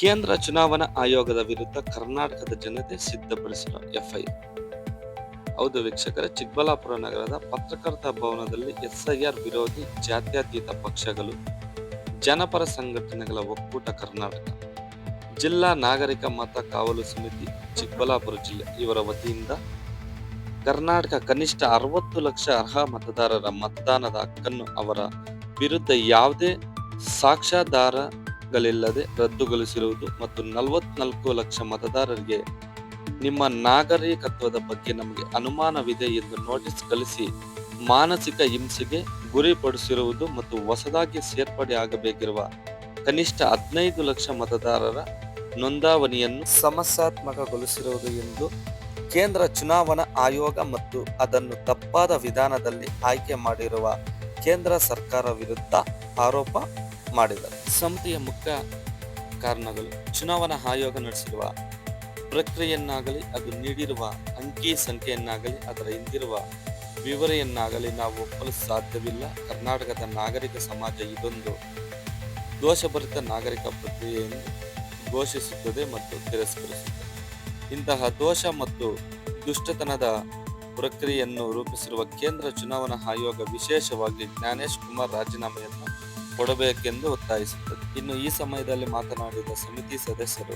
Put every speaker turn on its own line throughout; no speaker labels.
ಕೇಂದ್ರ ಚುನಾವಣಾ ಆಯೋಗದ ವಿರುದ್ಧ ಕರ್ನಾಟಕದ ಜನತೆ ಸಿದ್ಧಪಡಿಸಿರುವ ಎಫ್ಐಆರ್. ಹೌದು ವೀಕ್ಷಕರೇ, ಚಿಕ್ಕಬಳ್ಳಾಪುರ ನಗರದ ಪತ್ರಕರ್ತ ಭವನದಲ್ಲಿ ಎಸ್ಐಆರ್ ವಿರೋಧಿ ಜಾತ್ಯತೀತ ಪಕ್ಷಗಳು, ಜನಪರ ಸಂಘಟನೆಗಳ ಒಕ್ಕೂಟ ಕರ್ನಾಟಕ, ಜಿಲ್ಲಾ ನಾಗರಿಕ ಮತ ಕಾವಲು ಸಮಿತಿ ಚಿಕ್ಕಬಳ್ಳಾಪುರ ಜಿಲ್ಲೆ ಇವರ ವತಿಯಿಂದ ಕರ್ನಾಟಕ ಕನಿಷ್ಠ 60 ಲಕ್ಷ ಅರ್ಹ ಮತದಾರರ ಮತದಾನದ ಹಕ್ಕನ್ನು ಅವರ ವಿರುದ್ಧ ಯಾವುದೇ ಸಾಕ್ಷ್ಯಾಧಾರಗಳಿಲ್ಲದೆ ರದ್ದುಗೊಳಿಸಿರುವುದು ಮತ್ತು 44 ಲಕ್ಷ ಮತದಾರರಿಗೆ ನಿಮ್ಮ ನಾಗರಿಕತ್ವದ ಬಗ್ಗೆ ನಮಗೆ ಅನುಮಾನವಿದೆ ಎಂದು ನೋಟಿಸ್ ಕಳಿಸಿ ಮಾನಸಿಕ ಹಿಂಸೆಗೆ ಗುರಿಪಡಿಸಿರುವುದು ಮತ್ತು ಹೊಸದಾಗಿ ಸೇರ್ಪಡೆ ಆಗಬೇಕಿರುವ ಕನಿಷ್ಠ 15 ಲಕ್ಷ ಮತದಾರರ ನೋಂದಣಿಯನ್ನು ಸಮಸ್ಯಾತ್ಮಕಗೊಳಿಸಿರುವುದು ಎಂದು ಕೇಂದ್ರ ಚುನಾವಣಾ ಆಯೋಗ ಮತ್ತು ಅದನ್ನು ತಪ್ಪಾದ ವಿಧಾನದಲ್ಲಿ ಆಯ್ಕೆ ಮಾಡಿರುವ ಕೇಂದ್ರ ಸರ್ಕಾರ ವಿರುದ್ಧ ಆರೋಪ ಮಾಡಿದರು. ಸಮಿತಿಯ ಮುಖ್ಯ ಕಾರಣಗಳು: ಚುನಾವಣಾ ಆಯೋಗ ನಡೆಸಿರುವ ಪ್ರಕ್ರಿಯೆಯನ್ನಾಗಲಿ, ಅದು ನೀಡಿರುವ ಅಂಕಿ ಸಂಖ್ಯೆಯನ್ನಾಗಲಿ, ಅದರ ಹಿಂದಿರುವ ವಿವರಣೆಯನ್ನಾಗಲಿ ನಾವು ಒಪ್ಪಲು ಸಾಧ್ಯವಿಲ್ಲ. ಕರ್ನಾಟಕದ ನಾಗರಿಕ ಸಮಾಜ ಇದೊಂದು ದೋಷಭರಿತ ನಾಗರಿಕ ಪ್ರಕ್ರಿಯೆಯನ್ನು ಘೋಷಿಸುತ್ತದೆ ಮತ್ತು ತಿರಸ್ಕರಿಸುತ್ತದೆ. ಇಂತಹ ದೋಷ ಮತ್ತು ದುಷ್ಟತನದ ಪ್ರಕ್ರಿಯೆಯನ್ನು ರೂಪಿಸಿರುವ ಕೇಂದ್ರ ಚುನಾವಣಾ ಆಯೋಗ ವಿಶೇಷವಾಗಿ ಜ್ಞಾನೇಶ್ ಕುಮಾರ್ ರಾಜೀನಾಮೆಯನ್ನು ಕೊಡಬೇಕೆಂದು ಒತ್ತಾಯಿಸುತ್ತದೆ. ಇನ್ನು ಈ ಸಮಯದಲ್ಲಿ ಮಾತನಾಡಿದ ಸಮಿತಿ ಸದಸ್ಯರು,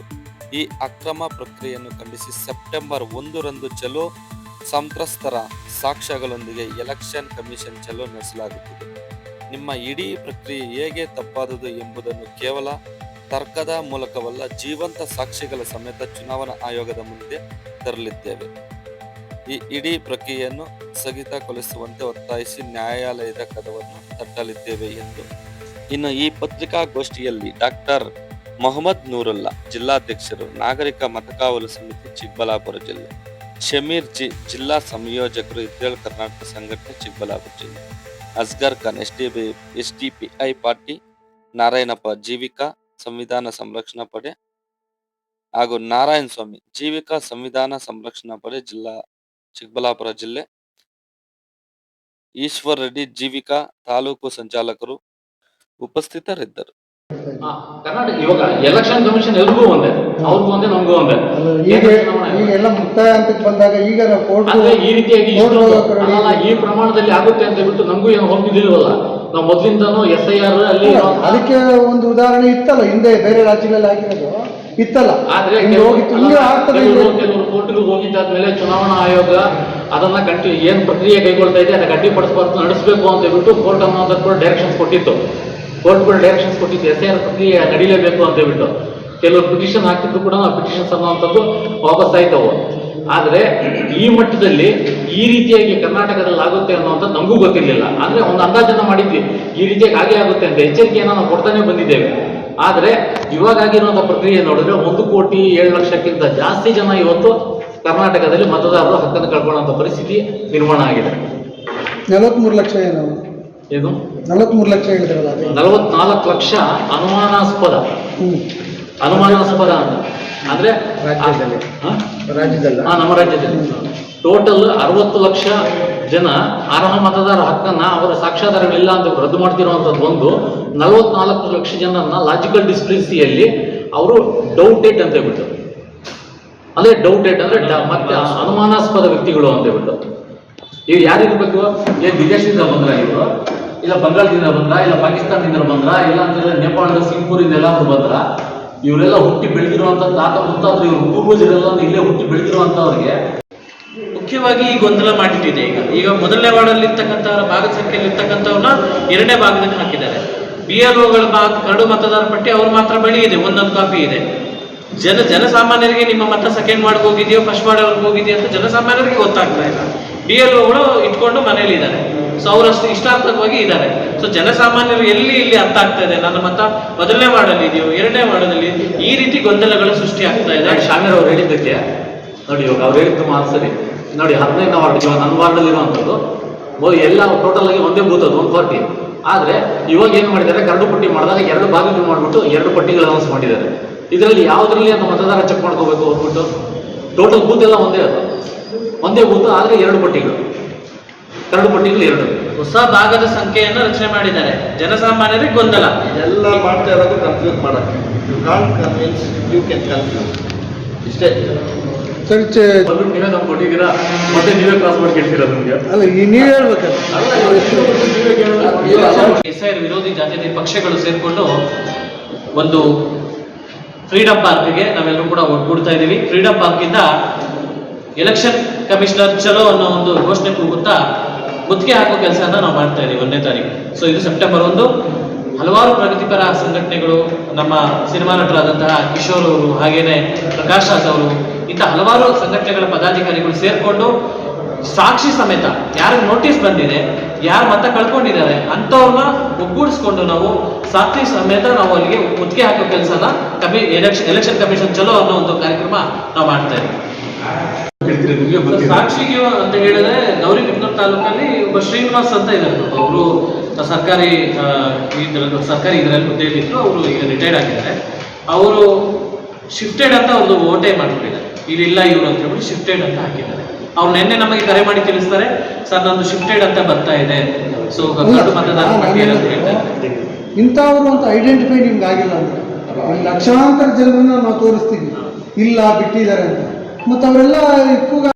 ಈ ಅಕ್ರಮ ಪ್ರಕ್ರಿಯೆಯನ್ನು ಖಂಡಿಸಿ ಸೆಪ್ಟೆಂಬರ್ 1ರಂದು ಚಲೋ ಸಂತ್ರಸ್ತರ ಸಾಕ್ಷ್ಯಗಳೊಂದಿಗೆ ಎಲೆಕ್ಷನ್ ಕಮಿಷನ್ ಚಲೋ ನಡೆಸಲಾಗುತ್ತಿದೆ. ನಿಮ್ಮ ಇಡೀ ಪ್ರಕ್ರಿಯೆ ಹೇಗೆ ತಪ್ಪಾದುದು ಎಂಬುದನ್ನು ಕೇವಲ ತರ್ಕದ ಮೂಲಕವಲ್ಲ, ಜೀವಂತ ಸಾಕ್ಷಿಗಳ ಸಮೇತ ಚುನಾವಣಾ ಆಯೋಗದ ಮುಂದೆ ತರಲಿದ್ದೇವೆ. ಈ ಇಡೀ ಪ್ರಕ್ರಿಯೆಯನ್ನು ಸ್ಥಗಿತಗೊಳಿಸುವಂತೆ ಒತ್ತಾಯಿಸಿ ನ್ಯಾಯಾಲಯದ ಕದವನ್ನು ತಟ್ಟಲಿದ್ದೇವೆ ಎಂದು. ಇನ್ನು ಈ ಪತ್ರಿಕಾಗೋಷ್ಠಿಯಲ್ಲಿ ಡಾಕ್ಟರ್ ಮೊಹಮ್ಮದ್ ನೂರುಲ್ಲಾ, ಜಿಲ್ಲಾಧ್ಯಕ್ಷರು, ನಾಗರಿಕ ಮತಕಾವಲು ಸಮಿತಿ ಚಿಕ್ಕಬಳ್ಳಾಪುರ ಜಿಲ್ಲೆ, ಶಮೀರ್ ಜಿ, ಜಿಲ್ಲಾ ಸಂಯೋಜಕರು, ಇದ್ದೇಳು ಕರ್ನಾಟಕ ಸಂಘಟನೆ ಚಿಕ್ಕಬಳ್ಳಾಪುರ ಜಿಲ್ಲೆ, ಅಸ್ಗರ್ ಖಾನ್, ಎಸ್ಡಿಪಿಐ ಪಾರ್ಟಿ, ನಾರಾಯಣಪ್ಪ, ಜೀವಿಕಾ ಸಂವಿಧಾನ ಸಂರಕ್ಷಣಾ ಪಡೆ ಹಾಗೂ ನಾರಾಯಣ ಸ್ವಾಮಿ, ಜೀವಿಕಾ ಸಂವಿಧಾನ ಸಂರಕ್ಷಣಾ ಪಡೆ ಜಿಲ್ಲಾ ಚಿಕ್ಕಬಳ್ಳಾಪುರ ಜಿಲ್ಲೆ, ಈಶ್ವರ್ ರೆಡ್ಡಿ, ಜೀವಿಕಾ ತಾಲೂಕು ಸಂಚಾಲಕರು ಉಪಸ್ಥಿತರಿದ್ದರು.
ಕರ್ನಾಟಕ ಇವಾಗ ಎಲೆಕ್ಷನ್ ಕಮಿಷನ್ ಎಲ್ರಿಗೂ ಒಂದೇ, ಅವ್ರಿಗೂ ಒಂದೇ, ನಮಗೂ ಒಂದೇ.
ಈಗೆಲ್ಲ ಮುಕ್ತಾಯ ಹಂತಕ್ಕೆ ಬಂದಾಗ ಈಗ
ಈ ರೀತಿಯಾಗಿ ಈ ಪ್ರಮಾಣದಲ್ಲಿ ಆಗುತ್ತೆ ಅಂತ ಹೇಳ್ಬಿಟ್ಟು ನಮಗೂ ಏನು ಹೋಗ್ತಿದ್ದಿಲ್ವಲ್ಲ. ನಾವು ಮೊದಲಿಂದನೂ SIR ಅಲ್ಲಿ
ಅದಕ್ಕೆ ಒಂದು ಉದಾಹರಣೆ ಇತ್ತಲ್ಲ, ಹಿಂದೆ ಬೇರೆ ರಾಜ್ಯಗಳಲ್ಲಿ ಆಗಿರೋದು ಇತ್ತಲ್ಲ.
ಆದ್ರೆ ಕೆಲವರು ಕೋರ್ಟ್ಗೆ ಹೋಗಿದ್ದಾದ್ಮೇಲೆ ಚುನಾವಣಾ ಆಯೋಗ ಅದನ್ನ ಏನ್ ಪ್ರಕ್ರಿಯೆ ಕೈಗೊಳ್ತಾ ಇದೆ ಅದಕ್ಕೆ ಅಡ್ಡಿಪಡಿಸಬಾರ್ದು, ನಡೆಸಬೇಕು ಅಂತ ಹೇಳ್ಬಿಟ್ಟು ಕೋರ್ಟ್ ಅನ್ನೋದಕ್ಕೆ ಕೂಡ ಡೈರೆಕ್ಷನ್ಸ್ ಕೊಟ್ಟಿತ್ತು. ಕೋರ್ಟ್ಗಳು ಡೈರೆಕ್ಷನ್ಸ್ ಕೊಟ್ಟಿತ್ತು, SIR ಪ್ರಕ್ರಿಯೆ ನಡೀಲೇಬೇಕು ಅಂತ ಹೇಳ್ಬಿಟ್ಟು. ಕೆಲವರು ಪಿಟಿಷನ್ ಹಾಕಿದ್ರು ಕೂಡ ಪಿಟಿಷನ್ಸ್ ಅನ್ನುವಂಥದ್ದು ವಾಪಸ್ ಆಯ್ತವು. ಆದ್ರೆ ಈ ಮಟ್ಟದಲ್ಲಿ ಈ ರೀತಿಯಾಗಿ ಕರ್ನಾಟಕದಲ್ಲಿ ಆಗುತ್ತೆ ಅನ್ನುವಂಥದ್ದು ನಮಗೂ ಗೊತ್ತಿರಲಿಲ್ಲ. ಅಂದ್ರೆ ಒಂದು ಅಂದಾಜನ್ನ ಮಾಡಿದ್ವಿ, ಈ ರೀತಿಯಾಗಿ ಹಾಗೆ ಆಗುತ್ತೆ ಅಂತ ಎಚ್ಚರಿಕೆಯನ್ನು ನಾವು ಕೊಡ್ತಾನೆ ಬಂದಿದ್ದೇವೆ. ಆದ್ರೆ ಇವಾಗ ಆಗಿರುವಂತಹ ಪ್ರಕ್ರಿಯೆ ನೋಡಿದ್ರೆ 1,07,00,000ಕ್ಕಿಂತ ಜಾಸ್ತಿ ಜನ ಇವತ್ತು ಕರ್ನಾಟಕದಲ್ಲಿ ಮತದಾರರು ಹಕ್ಕನ್ನು ಕಳ್ಕೊಳ್ಳುವಂತ ಪರಿಸ್ಥಿತಿ ನಿರ್ಮಾಣ ಆಗಿದೆ.
43 ಲಕ್ಷ ಏನು 43 ಲಕ್ಷ ಹೇಳಿದ್ರಲ್ಲ,
44 ಲಕ್ಷ ಅನುಮಾನಾಸ್ಪದ ಅಂದ್ರೆ
ರಾಜ್ಯದಲ್ಲಿ
ನಮ್ಮ ರಾಜ್ಯದಲ್ಲಿ ಟೋಟಲ್ 60 ಲಕ್ಷ ಜನ ಅರ್ಹ ಮತದಾರ ಹಕ್ಕನ್ನ ಅವರ ಸಾಕ್ಷ್ಯಾಧಾರಗಳಿಲ್ಲ ಅಂತ ರದ್ದು ಮಾಡ್ತಿರುವಂತದ್ದು ಒಂದು. 44 ಲಕ್ಷ ಜನರನ್ನ ಲಾಜಿಕಲ್ ಡಿಸ್ಪ್ರಿನ್ಸಿಯಲ್ಲಿ ಅವರು ಡೌಟೆಡ್ ಅಂತ ಹೇಳ್ಬಿಟ್ಟು, ಅದೇ ಡೌಟೆಡ್ ಅಂದ್ರೆ ಮತ್ತೆ ಅನುಮಾನಾಸ್ಪದ ವ್ಯಕ್ತಿಗಳು ಅಂತ ಹೇಳ್ಬಿಟ್ಟು. ಇವ್ರು ಯಾರಿರ್ಬೇಕು? ಏನ್ ವಿದೇಶದಿಂದ ಬಂದ್ರ ಇವರು, ಇಲ್ಲ ಬಂಗಾಳದಿಂದ ಬಂದ್ರ, ಇಲ್ಲ ಪಾಕಿಸ್ತಾನದಿಂದ ಬಂದ್ರ, ಇಲ್ಲ ಅಂತಂದ್ರೆ ನೇಪಾಳದ ಸಿಂಗಪುರಿಂದ ಎಲ್ಲ ಬಂದ್ರ? ಇವರೆಲ್ಲ ಹುಟ್ಟಿ ಬೆಳೆದಿರುವಂತ ತಾತ ಮುತ್ತಾದ್ರು, ಇವರು ಪೂರ್ವಜರೆಲ್ಲ ಇಲ್ಲೇ ಹುಟ್ಟಿ ಬೆಳೆದಿರುವಂತವ್ರಿಗೆ
ಮುಖ್ಯವಾಗಿ ಈ ಗೊಂದಲ ಮಾಡಿಟ್ಟಿದೆ. ಈಗ ಮೊದಲನೇ ವಾರ್ಡಲ್ಲಿ ಇರ್ತಕ್ಕಂಥವ್ರ ಭಾಗದ ಸಂಖ್ಯೆಯಲ್ಲಿ ಇರ್ತಕ್ಕಂಥವ್ರನ್ನ 2ನೇ ಭಾಗದಲ್ಲಿ ಹಾಕಿದ್ದಾರೆ. BLOಗಳ ಕರಡು ಮತದಾರ ಪಟ್ಟಿ ಅವ್ರು ಮಾತ್ರ ಬಳಿ ಇದೆ, ಒಂದೊಂದು ಕಾಪಿ ಇದೆ. ಜನಸಾಮಾನ್ಯರಿಗೆ ನಿಮ್ಮ ಮತ ಸೆಕೆಂಡ್ ವಾರ್ಡ್ ಹೋಗಿದೆಯೋ ಫಸ್ಟ್ ವಾರ್ಡ್ ಅವ್ರಿಗೆ ಹೋಗಿದೆಯೋ ಅಂತ ಜನಸಾಮಾನ್ಯರಿಗೆ ಗೊತ್ತಾಗ್ತಾ ಇಲ್ಲ. BLOಗಳು ಇಟ್ಕೊಂಡು ಮನೇಲಿ ಇದ್ದಾರೆ. ಸೊ ಅವರಷ್ಟು ಇಷ್ಟಾರ್ಥವಾಗಿ ಇದ್ದಾರೆ. ಸೊ ಜನಸಾಮಾನ್ಯರು ಇಲ್ಲಿ ಅರ್ಥ ಆಗ್ತಾ ಇದೆ, ನನ್ನ ಮತ ಮೊದಲನೇ ವಾರ್ಡಲ್ಲಿ ಇದೆಯೋ 2ನೇ ವಾರ್ಡಲ್ಲಿ, ಈ ರೀತಿ ಗೊಂದಲಗಳು ಸೃಷ್ಟಿ ಆಗ್ತಾ ಇದೆ.
ಶಾಮೀರ್ ಅವ್ರು ಹೇಳಿದ್ದಕ್ಕೆ ನೋಡಿ, ಇವಾಗ ಅವ್ರು ಹೇಳಿದ್ದು ಮಾತು ಸರಿ ನೋಡಿ. 15ನೇ ವಾರ್ಡ್ ಇವಾಗ ನನ್ನ ವಾರ್ಡಲ್ಲಿ ಇರುವಂಥದ್ದು ಎಲ್ಲ ಟೋಟಲ್ ಆಗಿ ಒಂದೇ ಬೂತ್, ಅದು 140. ಆದ್ರೆ ಇವಾಗ ಏನ್ ಮಾಡಿದ್ದಾರೆ, ಕರಡು ಪಟ್ಟಿ ಮಾಡಿದಾಗ 2 ಭಾಗಗಳು ಮಾಡ್ಬಿಟ್ಟು 2 ಪಟ್ಟಿಗಳು ಅನೌನ್ಸ್ ಮಾಡಿದ್ದಾರೆ. ಇದರಲ್ಲಿ ಯಾವ್ದ್ರಲ್ಲಿ ಅಂತ ಮತದಾರ ಚೆಕ್ ಮಾಡ್ಕೋಬೇಕು ಹೋಗ್ಬಿಟ್ಟು. ಟೋಟಲ್ ಬೂತ್ ಎಲ್ಲ ಒಂದೇ, ಅದು ಒಂದೇ ಬೂತ್ ಆದ್ರೆ 2 ಪಟ್ಟಿಗಳು. ಕರಡು ಪಟ್ಟಿಗಳು 2.
ಹೊಸ ಭಾಗದ ಸಂಖ್ಯೆಯನ್ನು ರಚನೆ ಮಾಡಿದ್ದಾರೆ, ಜನಸಾಮಾನ್ಯರಿಗೆ ಗೊಂದಲ.
ಎಲ್ಲ ಮಾಡ್ತಾ ಇರೋದು ಕನ್ಫ್ಯೂಸ್ ಮಾಡಕ್ಕೆ. You can't convince, you can confuse ಇಷ್ಟೇ.
ಚರ್ಚೆ
ನೀವೇ ನಮ್ಗೆ ಕೊಟ್ಟಿದ್ದೀರಾ, ಮತ್ತೆ ನೀವೇ ಕ್ರಾಸ್ ಮಾಡಿ ಕೇಳ್ತೀರಾ ನಮಗೆ.
ಅಲ್ಲ ಈ ನೀವು ಹೇಳ್ಬೇಕಲ್ಲ.
SIR ವಿರೋಧಿ ಜಾತ್ಯತೀತ ಪಕ್ಷಗಳು ಸೇರಿಕೊಂಡು ಒಂದು ಫ್ರೀಡಂ ಪಾರ್ಕ್ಗೆ ನಾವೆಲ್ಲರೂ ಕೂಡ ಒಗ್ಗೂಡ್ತಾ ಇದ್ದೀವಿ. ಫ್ರೀಡಂ ಪಾರ್ಕಿಂದ ಎಲೆಕ್ಷನ್ ಕಮಿಷನರ್ ಚಲೋ ಅನ್ನೋ ಒಂದು ಘೋಷಣೆ ಕೂಗುತ್ತಾ ಮುತ್ತಿಗೆ ಹಾಕೋ ಕೆಲಸನ ನಾವು ಮಾಡ್ತಾ ಇದ್ದೀವಿ 1ನೇ ತಾರೀಕು. ಸೊ ಇದು ಸೆಪ್ಟೆಂಬರ್ 1. ಹಲವಾರು ಪ್ರಗತಿಪರ ಸಂಘಟನೆಗಳು, ನಮ್ಮ ಸಿನಿಮಾ ನಟರಾದಂತಹ ಕಿಶೋರ್ ಅವರು, ಹಾಗೇನೆ ಪ್ರಕಾಶ್ ರಾಜ್ ಅವರು, ಇಂಥ ಹಲವಾರು ಸಂಘಟನೆಗಳ ಪದಾಧಿಕಾರಿಗಳು ಸೇರ್ಕೊಂಡು ಸಾಕ್ಷಿ ಸಮೇತ ಯಾರಿಗೆ ನೋಟಿಸ್ ಬಂದಿದೆ, ಯಾರು ಮತ ಕಳ್ಕೊಂಡಿದ್ದಾರೆ ಅಂಥವ್ರನ್ನ ಒಗ್ಗೂಡಿಸ್ಕೊಂಡು ನಾವು ಸಾಕ್ಷಿ ಸಮೇತ ನಾವು ಅಲ್ಲಿಗೆ ಮುತ್ತಿಗೆ ಹಾಕೋ ಕೆಲಸನ ಎಲೆಕ್ಷನ್ ಕಮಿಷನ್ ಚಲೋ ಅನ್ನೋ ಒಂದು ಕಾರ್ಯಕ್ರಮ ನಾವು ಮಾಡ್ತಾ ಇದ್ದೀವಿ. ಸಾಕ್ಷಿಗೆ ಅಂತ ಹೇಳಿದ್ರೆ ಗೌರಿಬಿದನೂರು ತಾಲೂಕಲ್ಲಿ ಒಬ್ಬ ಶ್ರೀನಿವಾಸ್ ಅಂತ ಇದ್ದಾರೆ. ಅವರು ಸರ್ಕಾರಿ ಇದರಲ್ಲಿ ಹುದ್ದೆಯಲ್ಲಿದ್ರು. ಅವರು ಈಗ ರಿಟೈರ್ಡ್ ಆಗಿದ್ದಾರೆ. ಅವರು ಶಿಫ್ಟೆಡ್ ಅಂತ ಅವ್ರದ್ದು ಓಟೆ ಮಾಡ್ಬಿಟ್ಟಿದ್ದಾರೆ. ಇಲ್ಲಿಲ್ಲ ಇವರು ಅಂತ ಹೇಳ್ಬಿಟ್ಟು ಶಿಫ್ಟೆಡ್ ಅಂತ ಹಾಕಿದ್ದಾರೆ. ಅವ್ರು ನಿನ್ನೆ ನಮಗೆ ಕರೆ ಮಾಡಿ ತಿಳಿಸ್ತಾರೆ, ಸರ್ ನಂದು ಶಿಫ್ಟೆಡ್ ಅಂತ ಬರ್ತಾ ಇದೆ, ಸೊ ಕರಡು ಮತದಾರ ಪಟ್ಟಿಯಲ್ಲಿ ಅಂತ ಹೇಳ್ತಾ ಇದ್ದಾರೆ.
ಇಂಥವ್ರು ಅಂತ ಐಡೆಂಟಿಫೈ ನಿಮ್ಗೆ ಆಗಿಲ್ಲ ಅಂದ್ರೆ ಲಕ್ಷಾಂತರ ಜನರನ್ನ ನಾವು ತೋರಿಸ್ತೀವಿ ಇಲ್ಲ ಬಿಟ್ಟಿದ್ದಾರೆ ಅಂತ. ಮತ್ತು ಅವರೆಲ್ಲ